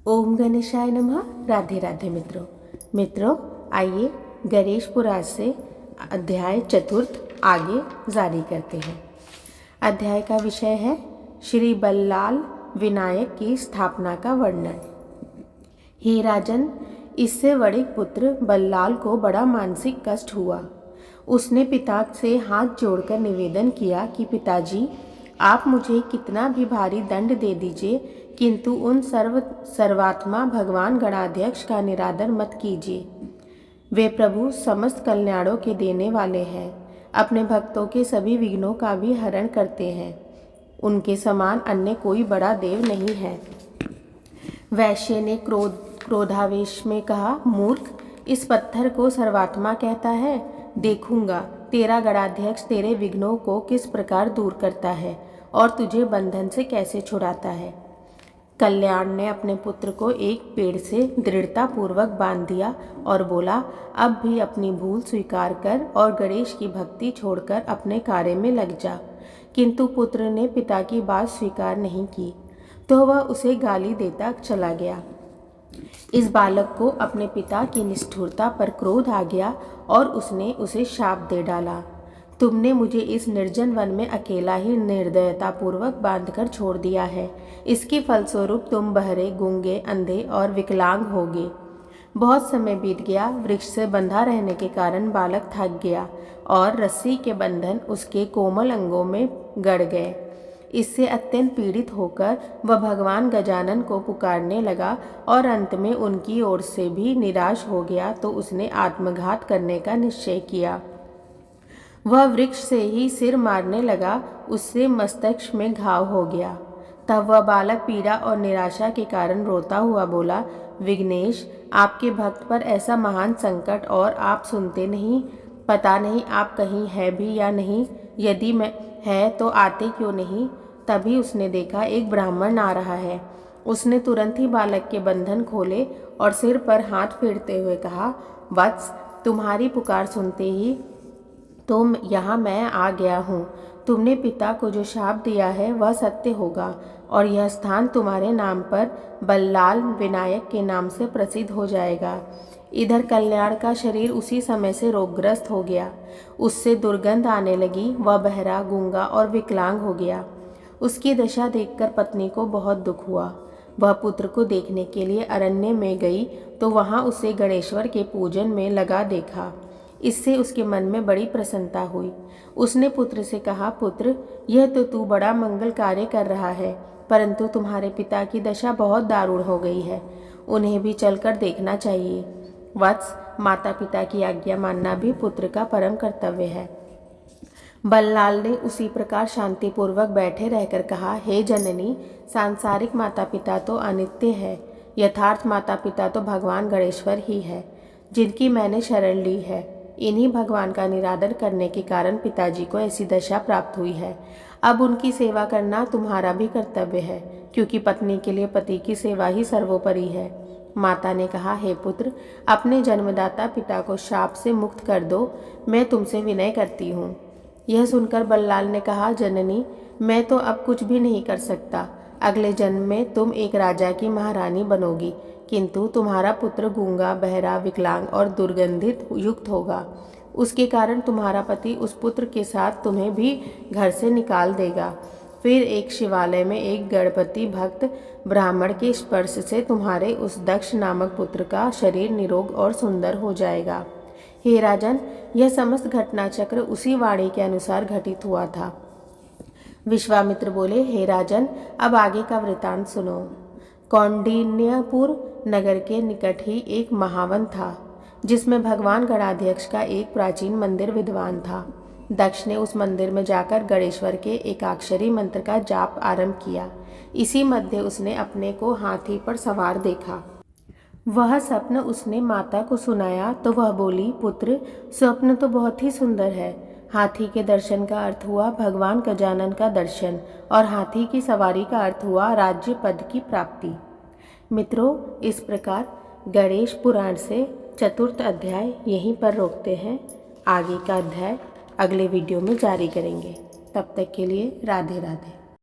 ओम गणेशाय नमः। राधे राधे मित्रों आइए गणेश पुराण से अध्याय चतुर्थ आगे जारी करते हैं। अध्याय का विषय है श्री बल्लाल विनायक की स्थापना का वर्णन। हे राजन, इससे बड़े पुत्र बल्लाल को बड़ा मानसिक कष्ट हुआ। उसने पिता से हाथ जोड़कर निवेदन किया कि पिताजी, आप मुझे कितना भी भारी दंड दे दीजिए, किंतु उन सर्वात्मा भगवान गणाध्यक्ष का निरादर मत कीजिए। वे प्रभु समस्त कल्याणों के देने वाले हैं, अपने भक्तों के सभी विघ्नों का भी हरण करते हैं। उनके समान अन्य कोई बड़ा देव नहीं है। वैश्य ने क्रोधावेश में कहा, मूर्ख, इस पत्थर को सर्वात्मा कहता है। देखूंगा तेरा गणाध्यक्ष तेरे विघ्नों को किस प्रकार दूर करता है और तुझे बंधन से कैसे छुड़ाता है। कल्याण ने अपने पुत्र को एक पेड़ से दृढ़ता पूर्वक बांध दिया और बोला, अब भी अपनी भूल स्वीकार कर और गणेश की भक्ति छोड़कर अपने कार्य में लग जा। किंतु पुत्र ने पिता की बात स्वीकार नहीं की, तो वह उसे गाली देता चला गया। इस बालक को अपने पिता की निष्ठुरता पर क्रोध आ गया और उसने उसे शाप दे डाला। तुमने मुझे इस निर्जन वन में अकेला ही निर्दयतापूर्वक बांधकर छोड़ दिया है। इसके फलस्वरूप तुम बहरे, गूंगे, अंधे और विकलांग होगे। बहुत समय बीत गया। वृक्ष से बंधा रहने के कारण बालक थक गया और रस्सी के बंधन उसके कोमल अंगों में गड़ गए। इससे अत्यंत पीड़ित होकर वह भगवान गजानन को पुकारने लगा और अंत में उनकी ओर से भी निराश हो गया, तो उसने आत्मघात करने का निश्चय किया। वह वृक्ष से ही सिर मारने लगा, उससे मस्तिष्क में घाव हो गया। तब वह बालक पीड़ा और निराशा के कारण रोता हुआ बोला, विघ्नेश, आपके भक्त पर ऐसा महान संकट और आप सुनते नहीं। पता नहीं आप कहीं है भी या नहीं। यदि मैं है तो आते क्यों नहीं। तभी उसने देखा एक ब्राह्मण आ रहा है। उसने तुरंत ही बालक के बंधन खोले और सिर पर हाथ फेरते हुए कहा, वत्स, तुम्हारी पुकार सुनते ही तो यहाँ मैं आ गया हूँ। तुमने पिता को जो शाप दिया है वह सत्य होगा और यह स्थान तुम्हारे नाम पर बल्लाल विनायक के नाम से प्रसिद्ध हो जाएगा। इधर कल्याण का शरीर उसी समय से रोगग्रस्त हो गया। उससे दुर्गंध आने लगी। वह बहरा, गूंगा और विकलांग हो गया। उसकी दशा देखकर पत्नी को बहुत दुख हुआ। वह पुत्र को देखने के लिए अरण्य में गई तो वहाँ उसे गणेश्वर के पूजन में लगा देखा। इससे उसके मन में बड़ी प्रसन्नता हुई। उसने पुत्र से कहा, पुत्र, यह तो तू बड़ा मंगल कार्य कर रहा है, परंतु तुम्हारे पिता की दशा बहुत दारुण हो गई है। उन्हें भी चलकर देखना चाहिए। वत्स, माता पिता की आज्ञा मानना भी पुत्र का परम कर्तव्य है। बल्लाल ने उसी प्रकार शांतिपूर्वक बैठे रहकर कहा, हे जननी, सांसारिक माता पिता तो अनित्य है। यथार्थ माता पिता तो भगवान गणेश्वर ही है, जिनकी मैंने शरण ली है। इन्हीं भगवान का निरादर करने के कारण पिताजी को ऐसी दशा प्राप्त हुई है। अब उनकी सेवा करना तुम्हारा भी कर्तव्य है, क्योंकि पत्नी के लिए पति की सेवा ही सर्वोपरि है। माता ने कहा, हे पुत्र, अपने जन्मदाता पिता को शाप से मुक्त कर दो। मैं तुमसे विनय करती हूँ। यह सुनकर बल्लाल ने कहा, जननी, मैं तो अब कुछ भी नहीं कर सकता। अगले जन्म में तुम एक राजा की महारानी बनोगी, किंतु तुम्हारा पुत्र गूंगा, बहरा, विकलांग और दुर्गंधित युक्त होगा। उसके कारण तुम्हारा पति उस पुत्र के साथ तुम्हें भी घर से निकाल देगा। फिर एक शिवालय में एक गणपति भक्त ब्राह्मण के स्पर्श से तुम्हारे उस दक्ष नामक पुत्र का शरीर निरोग और सुंदर हो जाएगा। हे राजन, यह समस्त घटना चक्र उसी वाणी के अनुसार घटित हुआ था। विश्वामित्र बोले, हे राजन, अब आगे का वृतांत सुनो। कौंडिन्यपुर नगर के निकट ही एक महावन था, जिसमें भगवान गणाध्यक्ष का एक प्राचीन मंदिर विद्वान था। दक्ष ने उस मंदिर में जाकर गणेश्वर के एकाक्षरी मंत्र का जाप आरंभ किया। इसी मध्य उसने अपने को हाथी पर सवार देखा। वह स्वप्न उसने माता को सुनाया तो वह बोली, पुत्र, स्वप्न तो बहुत ही सुंदर है। हाथी के दर्शन का अर्थ हुआ भगवान गजानन का दर्शन और हाथी की सवारी का अर्थ हुआ राज्य पद की प्राप्ति। मित्रों, इस प्रकार गणेश पुराण से चतुर्थ अध्याय यहीं पर रोकते हैं। आगे का अध्याय अगले वीडियो में जारी करेंगे। तब तक के लिए राधे राधे।